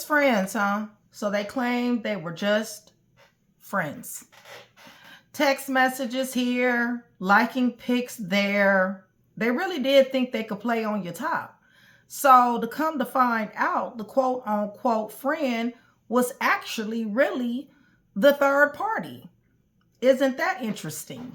Friends, huh? So they claimed they were just friends. Text messages here, liking pics there. They really did think they could play on your top. So to come to find out, the quote unquote friend was actually really the third party. Isn't that interesting?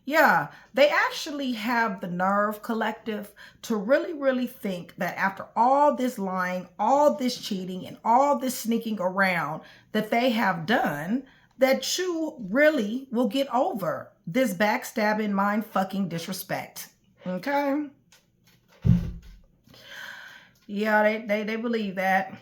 Yeah, they actually have the nerve collective to really think that after all this lying, all this cheating, and all this sneaking around that they have done, that you really will get over this backstabbing, mind fucking disrespect. Okay? Yeah, they believe that.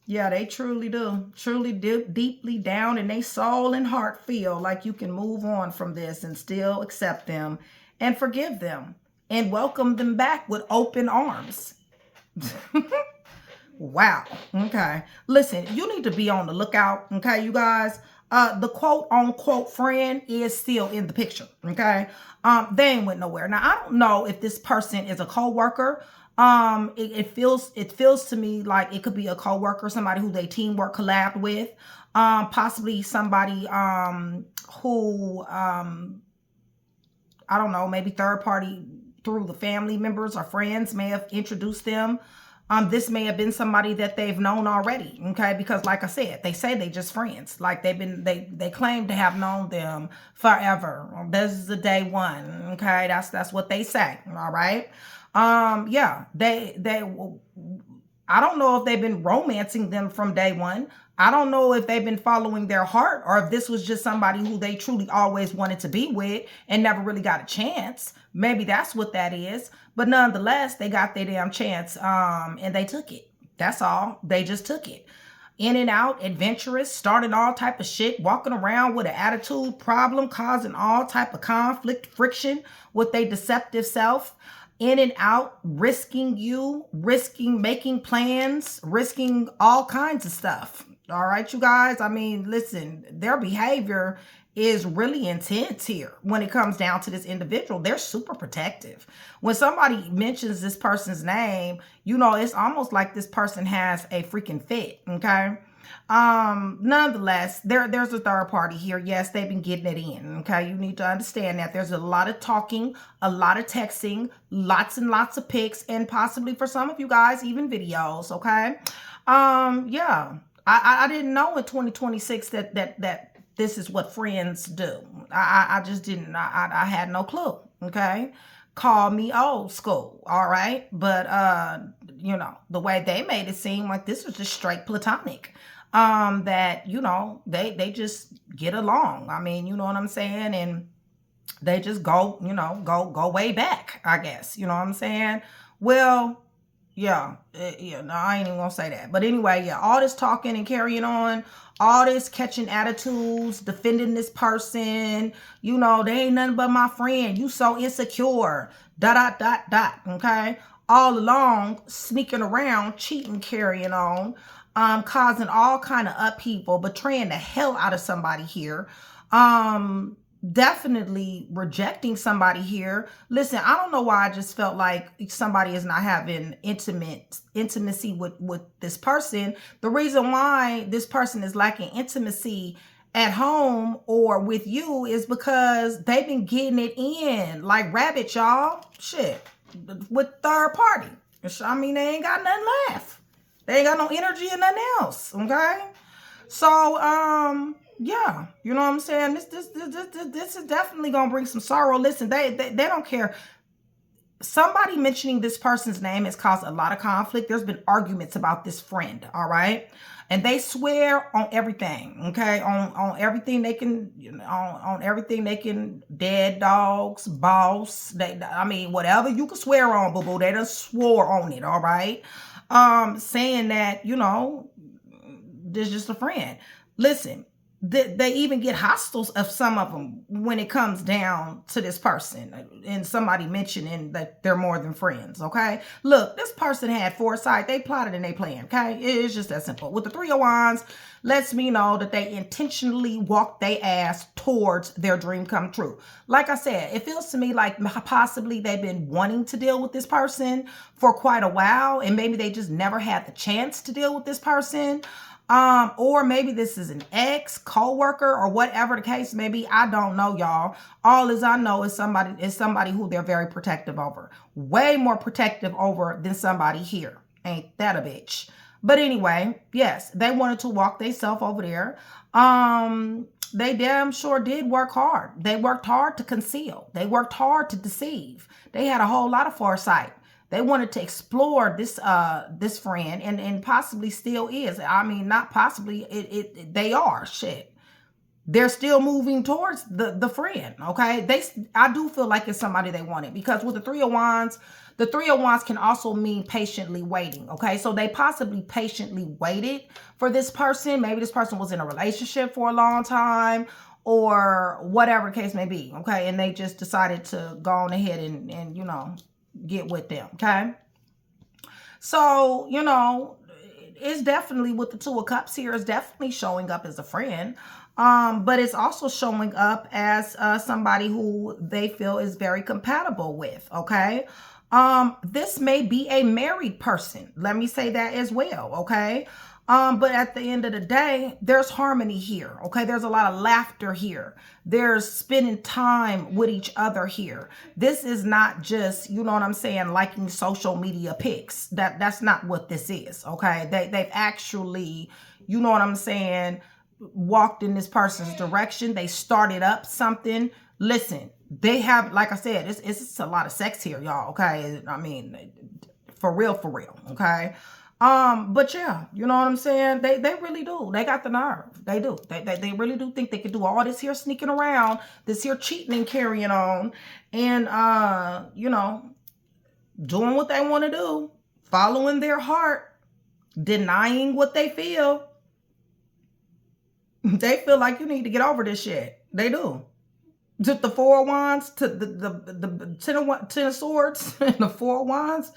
Yeah, they truly do. Truly deeply down in their soul and heart feel like you can move on from this and still accept them and forgive them and welcome them back with open arms. Wow. Okay. Listen, you need to be on the lookout. Okay, you guys. The quote unquote friend is still in the picture. Okay. They ain't went nowhere. Now, I don't know if this person is a co-worker. It feels to me like it could be a co-worker, somebody who they teamwork collab with, possibly somebody who I don't know, maybe third party through the family members or friends may have introduced them. This may have been somebody that they've known already, okay? Because like I said, they say they just friends. Like they claim to have known them forever. This is the day one, okay? That's what they say, all right? Yeah, I don't know if they've been romancing them from day one. I don't know if they've been following their heart or if this was just somebody who they truly always wanted to be with and never really got a chance. Maybe that's what that is. But nonetheless, they got their damn chance and they took it. That's all. They just took it. In and out, adventurous, starting all type of shit, walking around with an attitude problem, causing all type of conflict, friction with their deceptive self. In and out, risking you, risking making plans, risking all kinds of stuff. All right, you guys. I mean, listen, their behavior is really intense here when it comes down to this individual. They're super protective. When somebody mentions this person's name, you know, it's almost like this person has a freaking fit, okay? Nonetheless, there's a third party here. Yes, they've been getting it in. Okay, you need to understand that there's a lot of talking, a lot of texting, lots and lots of pics, and possibly for some of you guys, even videos. Okay, yeah, I didn't know in 2026 that this is what friends do. I just didn't. I had no clue. Okay. Call me old school, all right? But you know, the way they made it seem like this was just straight platonic. That, you know, they just get along. I mean, you know what I'm saying? And they just go, you know, go way back, I guess. You know what I'm saying? Well, yeah, yeah, no, I ain't even gonna say that. But anyway, yeah, all this talking and carrying on, all this catching attitudes, defending this person, you know, they ain't nothing but my friend. You so insecure, ... Okay? All along, sneaking around, cheating, carrying on, causing all kind of upheaval, betraying the hell out of somebody here. Definitely rejecting somebody here. Listen, I don't know why I just felt like somebody is not having intimacy with this person. The reason why this person is lacking intimacy at home or with you is because they've been getting it in like rabbits, y'all. Shit. With third party. I mean, they ain't got nothing left. They ain't got no energy and nothing else. Okay? So, yeah, you know what I'm saying? This is definitely gonna bring some sorrow. Listen, they don't care. Somebody mentioning this person's name has caused a lot of conflict. There's been arguments about this friend, all right? And they swear on everything, okay? On everything they can, you know, on everything they can, dead dogs, boss, I mean, whatever you can swear on, boo-boo, they done swore on it, all right? Saying that, you know, this is just a friend. Listen, they even get hostile of some of them when it comes down to this person and somebody mentioning that they're more than friends. Okay, look, this person had foresight. They plotted and they planned. Okay, it's just that simple. With the Three of Wands, lets me know that they intentionally walked their ass towards their dream come true. Like I said, it feels to me like possibly they've been wanting to deal with this person for quite a while, and maybe they just never had the chance to deal with this person. Or maybe this is an ex, co-worker, or whatever the case may be. I don't know, y'all. All as I know is somebody who they're very protective over. Way more protective over than somebody here. Ain't that a bitch? But anyway, yes, they wanted to walk themselves over there. They damn sure did work hard. They worked hard to conceal. They worked hard to deceive. They had a whole lot of foresight. They wanted to explore this friend and possibly still is. I mean, not possibly, they are shit. They're still moving towards the friend, okay? I do feel like it's somebody they wanted, because with the Three of Wands can also mean patiently waiting, okay? So they possibly patiently waited for this person. Maybe this person was in a relationship for a long time or whatever the case may be, okay? And they just decided to go on ahead and you know, get with them, okay? So, you know, it's definitely with the Two of Cups here, it's definitely showing up as a friend. But it's also showing up as somebody who they feel is very compatible with, okay? This may be a married person. Let me say that as well, okay? But at the end of the day, there's harmony here, okay? There's a lot of laughter here. There's spending time with each other here. This is not just, you know what I'm saying, liking social media pics. That's not what this is, okay? They've actually, you know what I'm saying, walked in this person's direction. They started up something. Listen, they have, like I said, it's a lot of sex here, y'all, okay? I mean, for real, okay? But yeah, you know what I'm saying? They really do. They got the nerve. They do. They really do think they could do all this here sneaking around, this here cheating and carrying on, and you know, doing what they want to do, following their heart, denying what they feel. They feel like you need to get over this shit. They do. To the Four of Wands, to the Ten of Swords, and the Four of Wands.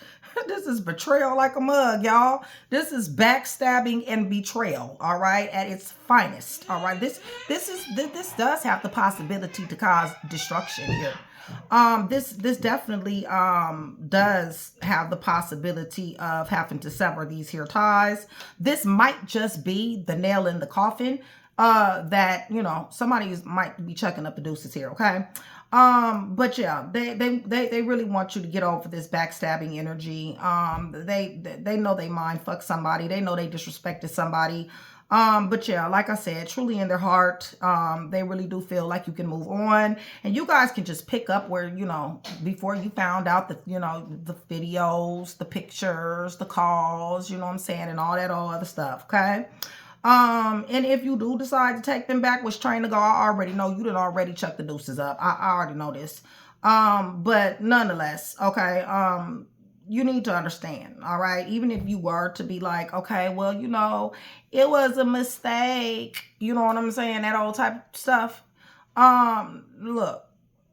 This is betrayal like a mug, y'all. This is backstabbing and betrayal, all right, at its finest, all right. This does have the possibility to cause destruction here. This definitely does have the possibility of having to sever these here ties. This might just be the nail in the coffin. That, you know, somebody might be chucking up the deuces here, okay? But yeah, they really want you to get over this backstabbing energy. They know they mind fuck somebody. They know they disrespected somebody. But yeah, like I said, truly in their heart, they really do feel like you can move on, and you guys can just pick up where, you know, before you found out that, you know, the videos, the pictures, the calls, you know what I'm saying, and all that other stuff, okay? And if you do decide to take them back, which train to go, I already know you done already chuck the deuces up. I already know this. But nonetheless, okay, you need to understand, all right? Even if you were to be like, okay, well, you know, it was a mistake, you know what I'm saying, that old type of stuff. Look,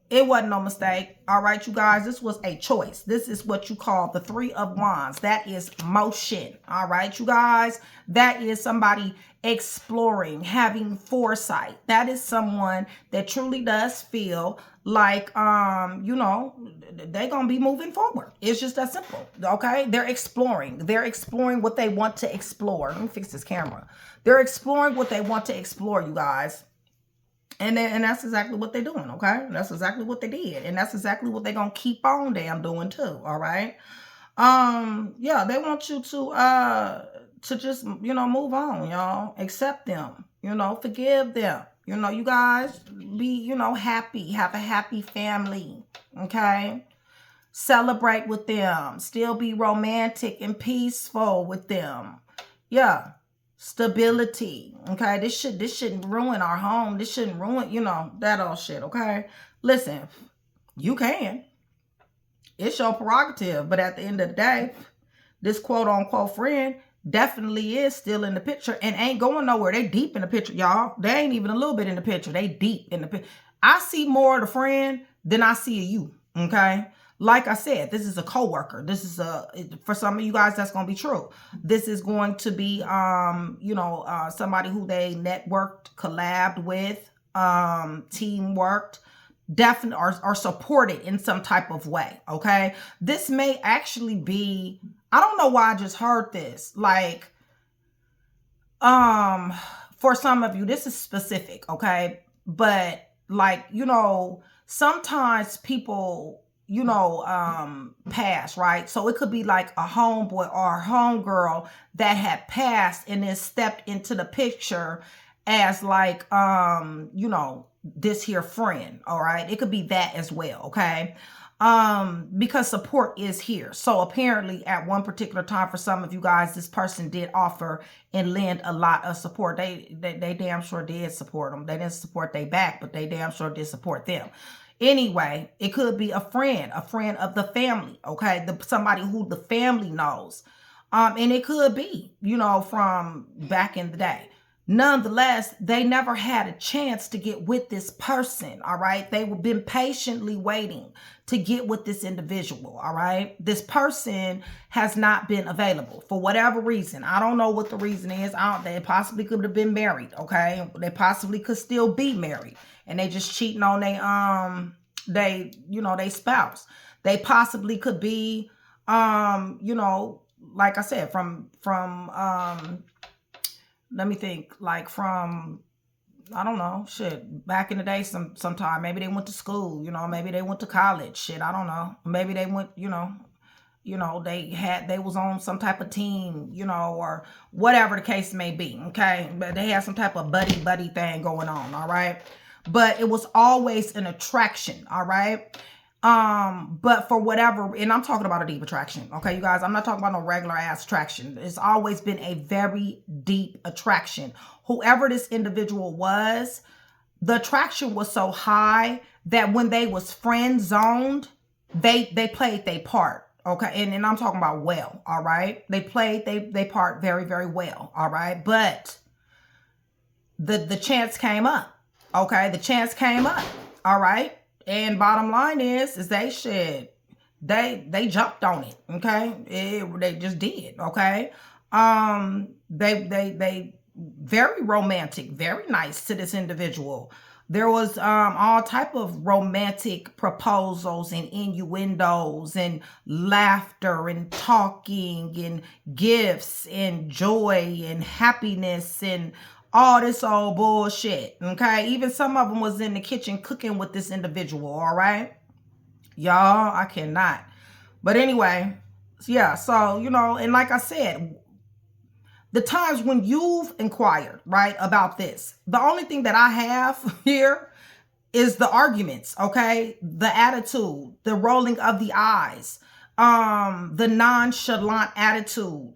it wasn't no mistake, all right, you guys? This was a choice. This is what you call the Three of Wands. That is motion, all right, you guys? That is somebody exploring, having foresight. That is someone that truly does feel like, you know, they're going to be moving forward. It's just that simple, okay? They're exploring. They're exploring what they want to explore. Let me fix this camera. They're exploring what they want to explore, you guys. And that's exactly what they're doing, okay? That's exactly what they did. And that's exactly what they're going to keep on damn doing too, all right? Yeah, they want you to just, you know, move on, y'all. Accept them, you know, forgive them. You know, you guys be, you know, happy. Have a happy family, okay? Celebrate with them. Still be romantic and peaceful with them. Yeah. Stability, okay? This shouldn't ruin our home. This shouldn't ruin, you know, that all shit, okay? Listen, you can. It's your prerogative, but at the end of the day, this quote-unquote friend definitely is still in the picture and ain't going nowhere. They deep in the picture, y'all. They ain't even a little bit in the picture. They deep in the picture. I see more of the friend than I see of you, okay? Like I said, this is a coworker. This is for some of you guys, that's going to be true. This is going to be, somebody who they networked, collabed with, team worked, definitely are supported in some type of way, okay? This may actually be, I don't know why I just heard this. Like, for some of you, this is specific, okay? But like, sometimes people, pass, right? So it could be like a homeboy or a homegirl that had passed and then stepped into the picture as like, this here friend, all right? It could be that as well, okay? Because support is here. So apparently at one particular time for some of you guys, this person did offer and lend a lot of support. They damn sure did support them. They didn't support they back, but they damn sure did support them. Anyway, it could be a friend of the family, okay? Somebody who the family knows. And it could be, from back in the day. Nonetheless, they never had a chance to get with this person, all right? They've been patiently waiting to get with this individual, all right? This person has not been available for whatever reason. I don't know what the reason is. They possibly could have been married, okay? They possibly could still be married, and they just cheating on they spouse. They possibly could be, like I said, from let me think, like from, I don't know, shit, back in the day sometime. Maybe they went to school, maybe they went to college, shit, I don't know. Maybe they went, they was on some type of team, or whatever the case may be, okay? But they had some type of buddy thing going on, all right? But it was always an attraction, all right? But for whatever, and I'm talking about a deep attraction, okay, you guys, I'm not talking about no regular ass attraction. It's always been a very deep attraction. Whoever this individual was, the attraction was so high that when they was friend zoned, they played their part, okay, and I'm talking about well, all right? They played they part very, very well, all right? But the chance came up, okay? The chance came up, all right? And bottom line is they jumped on it, okay? They just did, okay? They very romantic, very nice to this individual. There was all type of romantic proposals and innuendos and laughter and talking and gifts and joy and happiness and all this old bullshit, okay? Even some of them was in the kitchen cooking with this individual, all right? Y'all, I cannot. But anyway, yeah, so, and like I said, the times when you've inquired, right, about this, the only thing that I have here is the arguments, okay? The attitude, the rolling of the eyes, the nonchalant attitude,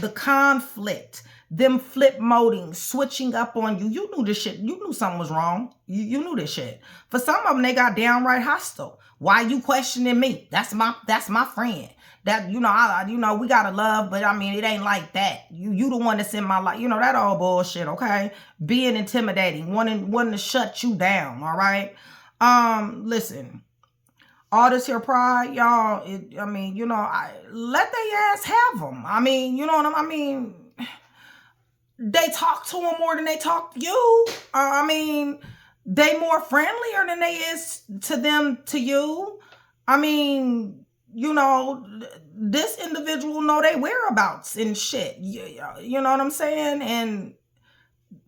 the conflict, them flip moding, switching up on you. You knew this shit. You knew something was wrong. You knew this shit. For some of them, they got downright hostile. Why you questioning me? That's my friend. That, we gotta love, but I mean, it ain't like that. You the one that's in my life. That old bullshit, okay? Being intimidating, wanting to shut you down, all right? Listen, all this here pride, y'all, let they ass have them. I mean, they talk to them more than they talk to you. They more friendlier than they is to them to you. This individual know they whereabouts and shit. You know what I'm saying? And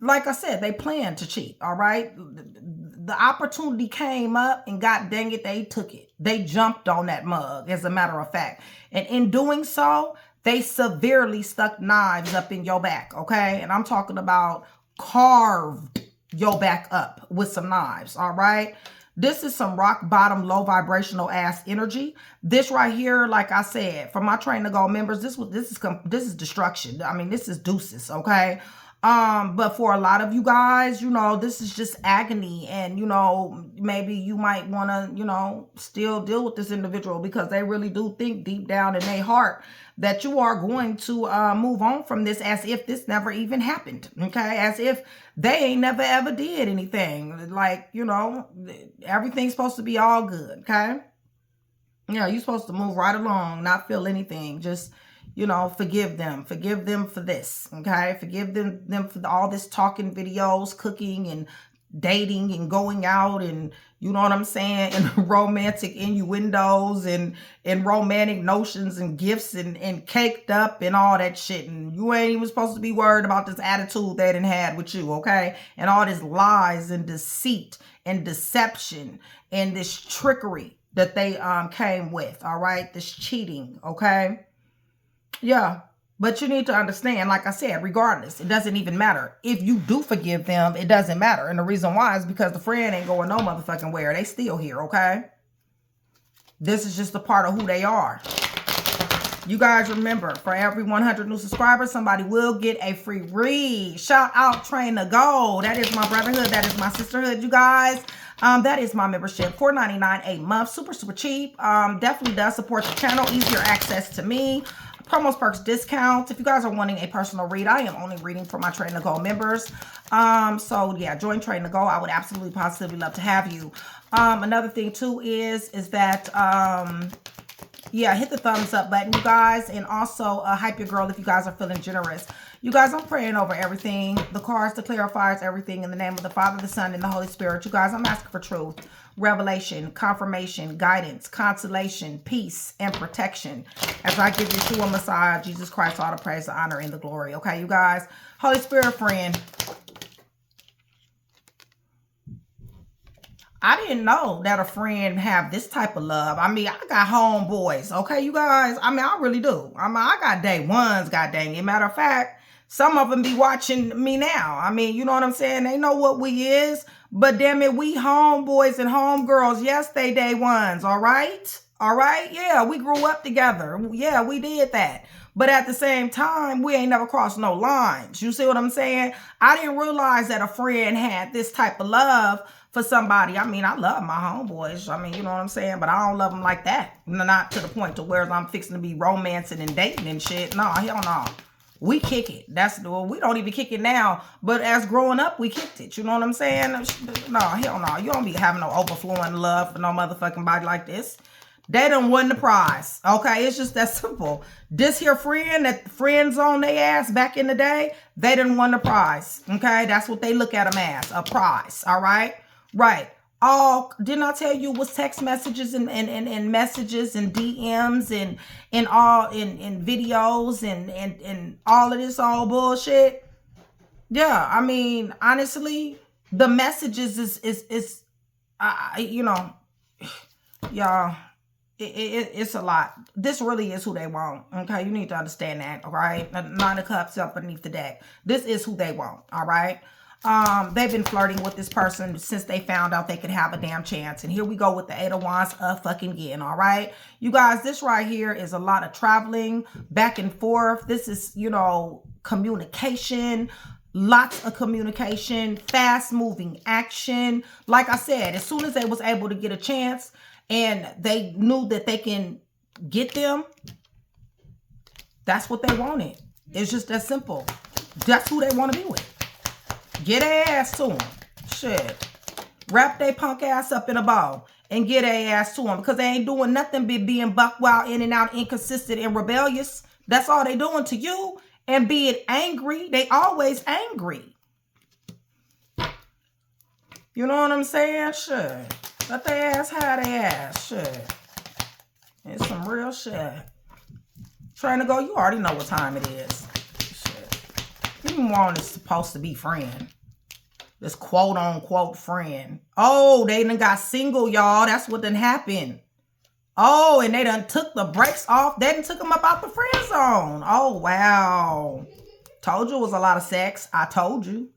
like I said, they plan to cheat, all right? The opportunity came up and god dang it, they took it. They jumped on that mug, as a matter of fact. And in doing so, they severely stuck knives up in your back, okay? And I'm talking about carved your back up with some knives, all right? This is some rock bottom, low vibrational ass energy. This right here, like I said, for my Train to Go members, this is destruction. This is deuces, okay? But for a lot of you guys, this is just agony, and maybe you might want to, still deal with this individual because they really do think deep down in their heart that you are going to move on from this as if this never even happened, okay? As if they ain't never ever did anything. Like, you know, everything's supposed to be all good, okay? Yeah, you're supposed to move right along, not feel anything. Just, you know, forgive them. Forgive them for this, okay? Forgive them for all this talking videos, cooking and dating and going out and, you know what I'm saying, and romantic innuendos and romantic notions and gifts and caked up and all that shit. And you ain't even supposed to be worried about this attitude they done had with you, okay? And all this lies and deceit and deception and this trickery that they came with, all right? This cheating, okay? Yeah. But you need to understand, like I said, regardless, it doesn't even matter. If you do forgive them, it doesn't matter. And the reason why is because the friend ain't going no motherfucking where. They still here, okay? This is just a part of who they are. You guys remember, for every 100 new subscribers, somebody will get a free read. Shout out Train to Go. That is my brotherhood. That is my sisterhood, you guys. That is my membership. $4.99 a month. Super, super cheap. Definitely does support the channel. Easier access to me. Promos, perks, discounts. If you guys are wanting a personal read, I am only reading for my Train to Go members. So yeah, join Train to Go. I would absolutely positively love to have you. Another thing too is that yeah, hit the thumbs up button, you guys, and also hype your girl if you guys are feeling generous. You guys, I'm praying over everything, the cards, the clarifiers, everything in the name of the Father, the Son, and the Holy Spirit. You guys, I'm asking for truth, revelation, confirmation, guidance, consolation, peace, and protection as I give you to a Messiah, Jesus Christ, all the praise, the honor, and the glory. Okay, you guys? Holy Spirit friend, I didn't know that a friend have this type of love. I mean, I got homeboys, okay, you guys? I mean, I really do. I mean, I got day ones, god dang it. Matter of fact, some of them be watching me now. I mean, you know what I'm saying? They know what we is, but damn it, we homeboys and homegirls. Yes, they day ones, all right? All right? Yeah, we grew up together. Yeah, we did that. But at the same time, we ain't never crossed no lines. You see what I'm saying? I didn't realize that a friend had this type of love for somebody. I mean, I love my homeboys. I mean, you know what I'm saying? But I don't love them like that. Not to the point to where I'm fixing to be romancing and dating and shit. No, hell no. We kick it. We don't even kick it now. But as growing up, we kicked it. You know what I'm saying? No, hell no. You don't be having no overflowing love for no motherfucking body like this. They done won the prize. Okay, it's just that simple. This here friend that friends on their ass back in the day, they done won the prize. Okay, that's what they look at them as, a prize. All right, right. All didn't I tell you it was text messages and messages and DMs and all in videos and all of this all bullshit. Yeah, I mean honestly, the messages is you know, y'all. It's a lot. This really is who they want. Okay, you need to understand that. All right, 9 of Cups up beneath the deck. This is who they want. All right. They've been flirting with this person since they found out they could have a damn chance. And here we go with the 8 of Wands fucking again. All right, you guys. This right here is a lot of traveling back and forth. This is, you know, communication. Lots of communication, fast moving action. Like I said, as soon as they was able to get a chance and they knew that they can get them, that's what they wanted. It's just that simple. That's who they want to be with. Get their ass to them. Shit. Wrap their punk ass up in a ball and get their ass to them because they ain't doing nothing but being buck wild, in and out, inconsistent, and rebellious. That's all they doing to you. And being angry. They always angry. You know what I'm saying? Sure. Let their ass have their ass. Shit. It's some real shit. Trying to go, you already know what time it is. Shit. You want is supposed to be friend. This quote unquote friend. Oh, they done got single, y'all. That's what done happened. Oh, and they done took the brakes off. They done took them up out the friend zone. Oh, wow. Told you it was a lot of sex. I told you.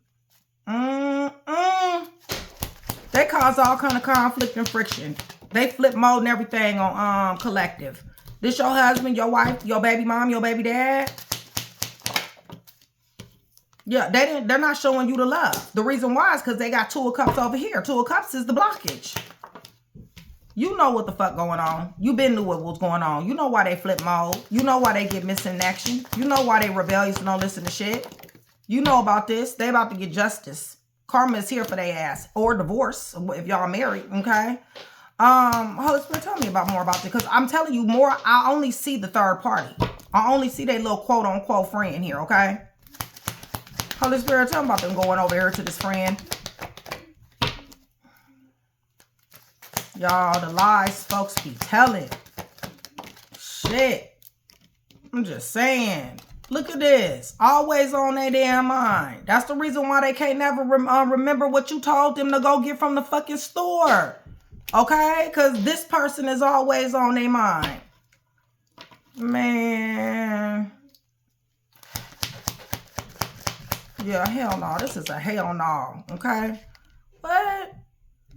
They cause all kind of conflict and friction. They flip mode and everything on collective. This your husband, your wife, your baby mom, your baby dad. Yeah, they're not showing you the love. The reason why is because they got 2 of Cups over here. 2 of Cups is the blockage. You know what the fuck going on. You been knew what was going on. You know why they flip mode. You know why they get missing in action. You know why they rebellious and don't listen to shit. You know about this. They about to get justice. Karma is here for their ass. Or divorce if y'all married, okay? Holy Spirit, tell me more about this. Because I'm telling you more, I only see the third party. I only see their little quote-unquote friend here, okay? Holy Spirit, tell me about them going over here to this friend. Y'all, the lies folks be telling. Shit. I'm just saying. Look at this. Always on their damn mind. That's the reason why they can't never remember what you told them to go get from the fucking store. Okay? Because this person is always on their mind. Man. Yeah, hell no. This is a hell no. Okay? What?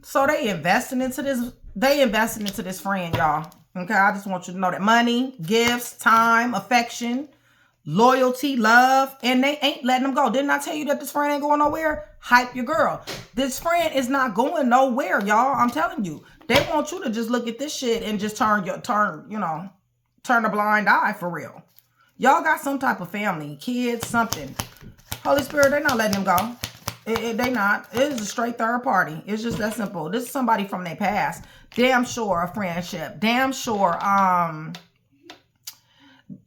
So they investing into this. They investing into this friend, y'all. Okay? I just want you to know that money, gifts, time, affection, loyalty, love, and they ain't letting them go. Didn't I tell you that this friend ain't going nowhere? Hype your girl. This friend is not going nowhere, y'all. I'm telling you. They want you to just look at this shit and just turn a blind eye for real. Y'all got some type of family, kids, something. Holy Spirit, they're not letting them go. They not. It is a straight third party. It's just that simple. This is somebody from their past. Damn sure a friendship. Damn sure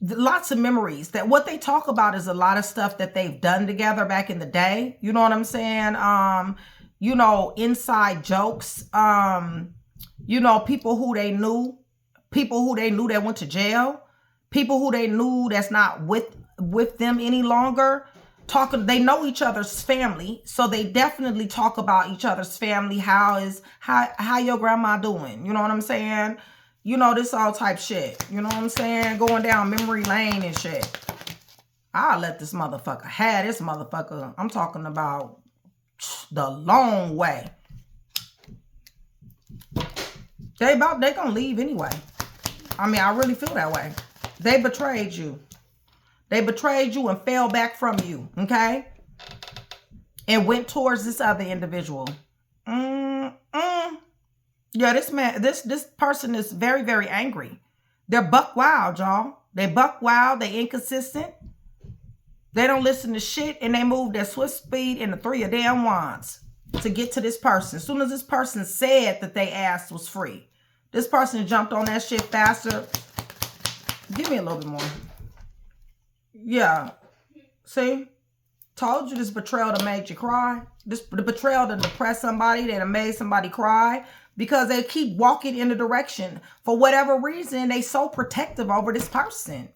lots of memories. That what they talk about is a lot of stuff that they've done together back in the day. You know what I'm saying? You know, inside jokes. You know, people who they knew that went to jail, people who they knew that's not with them any longer. They know each other's family, so they definitely talk about each other's family. How your grandma doing? You know what I'm saying? You know, this all type shit. You know what I'm saying? Going down memory lane and shit. I'll let this motherfucker have this motherfucker. I'm talking about the long way. They gonna leave anyway. I mean, I really feel that way. They betrayed you. They betrayed you and fell back from you, okay? And went towards this other individual. Yeah, this person is very, very angry. They're buck wild, y'all. They buck wild. They inconsistent. They don't listen to shit, and they move at swift speed in the 3 of damn wands to get to this person. As soon as this person said that they asked was free, this person jumped on that shit faster. Give me a little bit more. Yeah. See? Told you this betrayal that made you cry. The betrayal that depressed somebody, that made somebody cry. Because they keep walking in the direction. For whatever reason, they so protective over this person.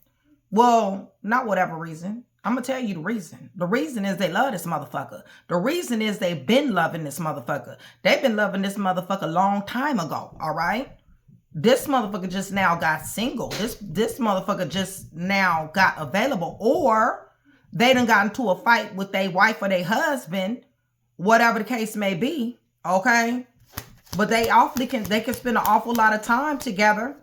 Well, not whatever reason. I'm going to tell you the reason. The reason is they love this motherfucker. The reason is they've been loving this motherfucker. They've been loving this motherfucker a long time ago. All right? This motherfucker just now got single. This motherfucker just now got available. Or they done got into a fight with their wife or their husband. Whatever the case may be. Okay? But they can spend an awful lot of time together.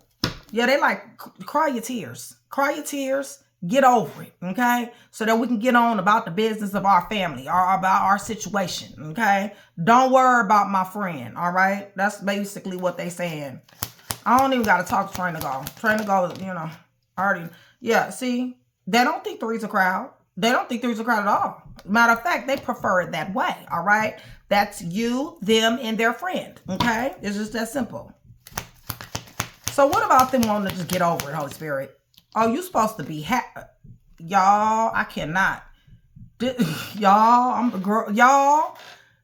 Yeah, they like, cry your tears. Cry your tears. Get over it, okay? So that we can get on about the business of our family or about our situation, okay? Don't worry about my friend, all right? That's basically what they saying. I don't even got to talk to Train to Go. Train to Go, you know, already. Yeah, see? They don't think three's a crowd. They don't think three's a crowd at all. Matter of fact, they prefer it that way, all right? That's you, them, and their friend, okay? It's just that simple. So what about them wanting to just get over it, Holy Spirit? Oh, you supposed to be happy. Y'all, I cannot. Y'all, I'm a girl. Y'all,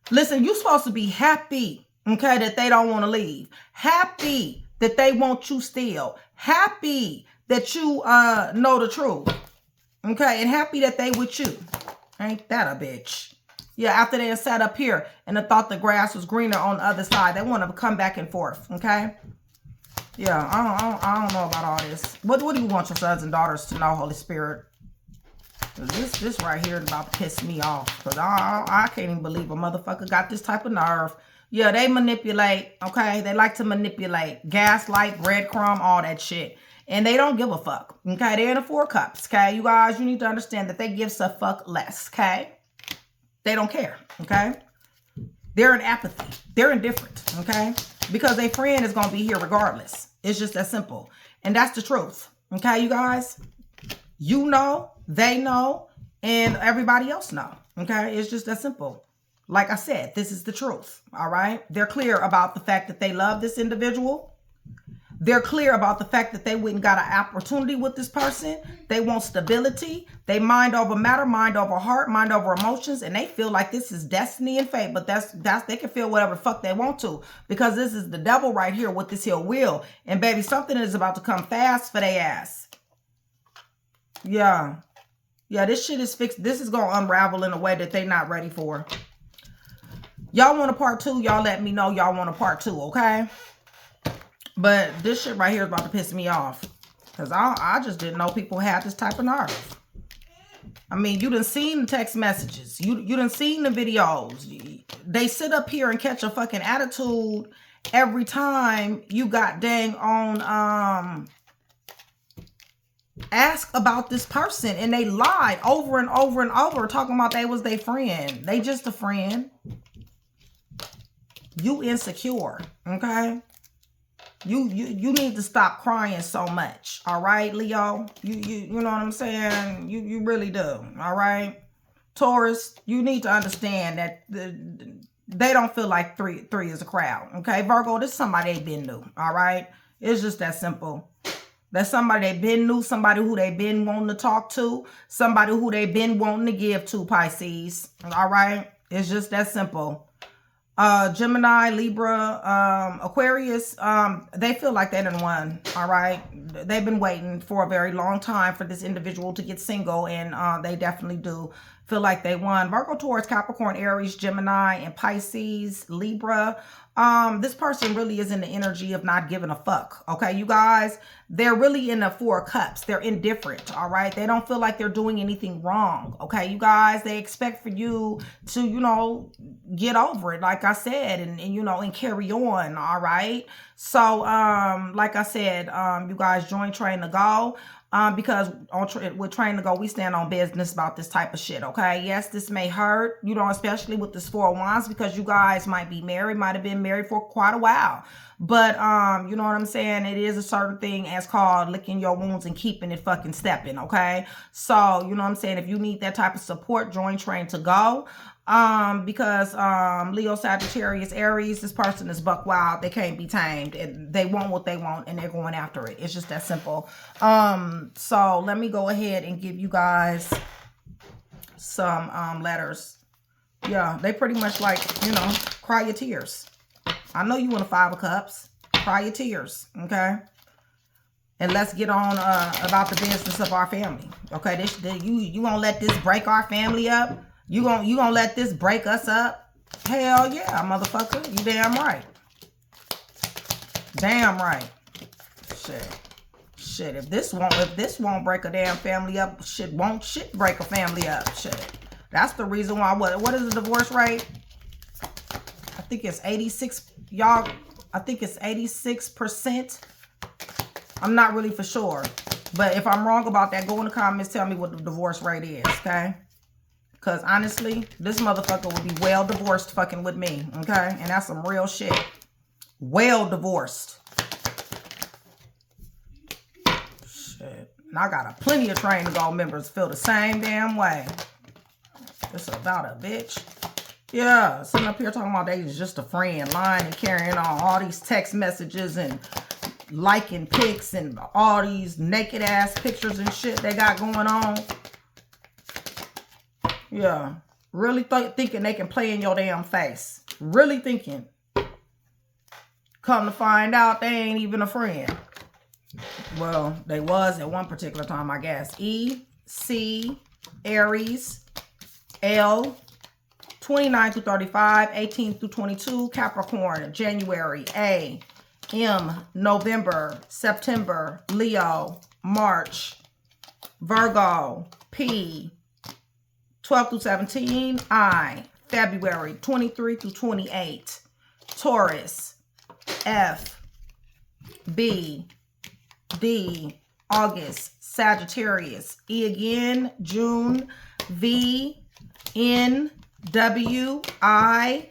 listen, you supposed to be happy, okay, that they don't want to leave. Happy that they want you still. Happy that you know the truth. Okay, and happy that they with you. Ain't that a bitch? Yeah, after they sat up here and thought the grass was greener on the other side, they want to come back and forth, okay? Yeah, I don't know about all this. What do you want your sons and daughters to know, Holy Spirit? This right here is about to piss me off. Because I can't even believe a motherfucker got this type of nerve. Yeah, they manipulate, okay? They like to manipulate, gaslight, breadcrumb, all that shit. And they don't give a fuck, okay? They're in the 4 cups, okay? You guys, you need to understand that they give a fuck less, okay? They don't care, okay? They're in apathy. They're indifferent, okay? because a friend is going to be here regardless. It's just that simple. And that's the truth. Okay, you guys? You know, they know, and everybody else know. Okay, it's just that simple. Like I said, this is the truth. All right? They're clear about the fact that they love this individual. They're clear about the fact that they went and got an opportunity with this person. They want stability. They mind over matter, mind over heart, mind over emotions. And they feel like this is destiny and fate. But that's they can feel whatever the fuck they want to. Because this is the devil right here with this here wheel. And baby, something is about to come fast for their ass. Yeah. Yeah, this shit is fixed. This is going to unravel in a way that they're not ready for. Y'all want a part 2? Y'all let me know y'all want a part 2, okay? But this shit right here is about to piss me off. Because I just didn't know people had this type of nerve. I mean, you done seen the text messages. You done seen the videos. They sit up here and catch a fucking attitude every time you got dang on ask about this person. And they lied over and over and over talking about they was their friend. They just a friend. You insecure, okay? You need to stop crying so much, all right, Leo? You know what I'm saying? You really do, all right? Taurus, you need to understand that they don't feel like three is a crowd, okay? Virgo, this is somebody they been knew, all right? It's just that simple. That's somebody they been knew, somebody who they been wanting to talk to, somebody who they been wanting to give to, Pisces, all right? It's just that simple. Gemini, Libra, Aquarius, they feel like they done won, all right? They've been waiting for a very long time for this individual to get single, and they definitely do feel like they won. Virgo, Taurus, Capricorn, Aries, Gemini, and Pisces, Libra. This person really is in the energy of not giving a fuck, okay, you guys? They're really in the 4 of Cups. They're indifferent, all right? They don't feel like they're doing anything wrong, okay, you guys? They expect for you to, you know, get over it, like I said, and you know, and carry on, all right? So, like I said, you guys join Train to Go. Because with Train to Go, we stand on business about this type of shit, okay? Yes, this may hurt, you know, especially with this 4 of Wands, because you guys might be married, might have been married for quite a while. But, you know what I'm saying? It is a certain thing as called licking your wounds and keeping it fucking stepping, okay? So, you know what I'm saying? If you need that type of support, join Train to Go. Because Leo, Sagittarius, Aries, this person is buck wild. They can't be tamed, and they want what they want, and they're going after it. It's just that simple. So let me go ahead and give you guys some letters. Yeah, they pretty much like, you know, cry your tears. I know you want a 5 of Cups. Cry your tears, okay? And let's get on about the business of our family. Okay, you gonna let this break our family up? You gonna let this break us up? Hell yeah, motherfucker. You damn right. Damn right. Shit. If this won't break a damn family up, shit break a family up. Shit. That's the reason why. What is the divorce rate? I think it's 86. Y'all, I think it's 86%. I'm not really for sure. But if I'm wrong about that, go in the comments, tell me what the divorce rate is, okay? Because honestly, this motherfucker would be well divorced fucking with me, okay? And that's some real shit. Well divorced. Shit. And I got plenty of Train to Go members feel the same damn way. It's about a bitch. Yeah, sitting up here talking about they was just a friend, lying and carrying on all these text messages and liking pics and all these naked ass pictures and shit they got going on. Yeah, really thinking they can play in your damn face. Really thinking. Come to find out, they ain't even a friend. Well, they was at one particular time, I guess. E, C, Aries, L, 29 through 35, 18 through 22, Capricorn, January, A, M, November, September, Leo, March, Virgo, P, 12 through 17, I, February, 23 through 28, Taurus, F, B, D, August, Sagittarius, E again, June, V, N, W, I,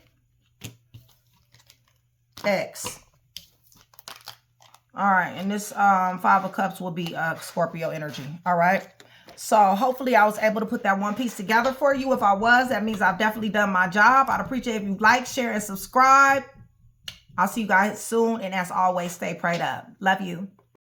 X. All right, and this Five of Cups will be Scorpio energy. All right. So hopefully I was able to put that one piece together for you. If I was, that means I've definitely done my job. I'd appreciate if you like, share, and subscribe. I'll see you guys soon. And as always, stay prayed up. Love you.